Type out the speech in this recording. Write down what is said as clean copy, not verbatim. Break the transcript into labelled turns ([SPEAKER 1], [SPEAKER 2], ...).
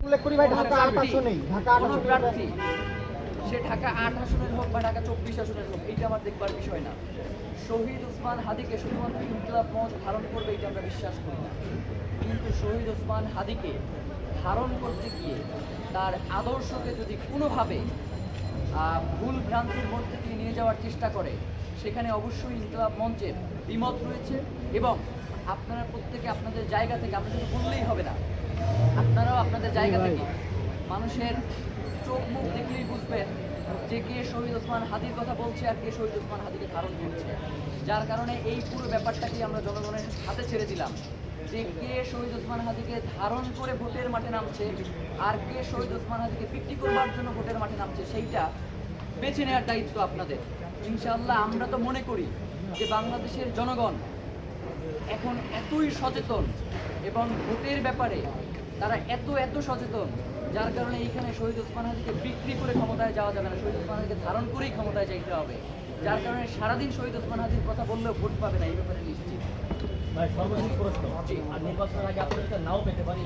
[SPEAKER 1] উল্লেখ করি ভাই, ঢাকা 8 আসনেই, ঢাকা 8
[SPEAKER 2] কোনো
[SPEAKER 1] আসনেই।
[SPEAKER 2] প্রার্থী সে ঢাকা 8 আসনের হোক বা ঢাকা 24 আসনের হোক, এইটা আমার দেখবার বিষয় না। শহীদ ওসমান হাদিকে শুধুমাত্র ইনকিলাব মঞ্চ ধারণ করবে এটা আমরা বিশ্বাস করি না, কিন্তু শহীদ ওসমান হাদিকে ধারণ করতে গিয়ে তার আদর্শকে যদি কোনোভাবে ভুল ভ্রান্তির মধ্যে দিয়ে নিয়ে যাওয়ার চেষ্টা করে, সেখানে অবশ্যই ইনকিলাব মঞ্চের দ্বিমত রয়েছে। এবং আপনারা প্রত্যেকে আপনাদের জায়গা থেকে, আপনাদের শুধু বললেই হবে না, আপনারাও আপনাদের জায়গা থেকে মানুষের চোখ মুখ দেখলেই বুঝবেন যে কে শহীদ ওসমান হাদির কথা বলছে আর কে শহীদ ওসমান হাদিকে ধারণ করছে। যার কারণে এই পুরো ব্যাপারটাকে আমরা জনগণের হাতে ছেড়ে দিলাম, যে কে শহীদ ওসমান হাদিকে ধারণ করে ভোটের মাঠে নামছে আর কে শহীদ ওসমান হাদিকে বিক্রি করবার জন্য ভোটের মাঠে নামছে, সেইটা বেছে নেওয়ার দায়িত্ব আপনাদের। ইনশাআল্লাহ আমরা তো মনে করি যে বাংলাদেশের জনগণ এখন এতই সচেতন এবং ভোটের ব্যাপারে তারা এত সচেতন, যার কারণে এইখানে শহীদ ওসমান হাদিকে বিক্রি করে ক্ষমতায় যাওয়া যাবে না, শহীদ ওসমান হাদিকে ধারণ করেই ক্ষমতায় যাইতে হবে। যার কারণে সারাদিন শহীদ ওসমান হাদির কথা বললেও ভোট পাবে না, এই ব্যাপারে নিশ্চিত।
[SPEAKER 3] সর্বশেষ প্রশ্ন, আর নির্বাচনের আগে আপনাদের নাও পেতে পারি।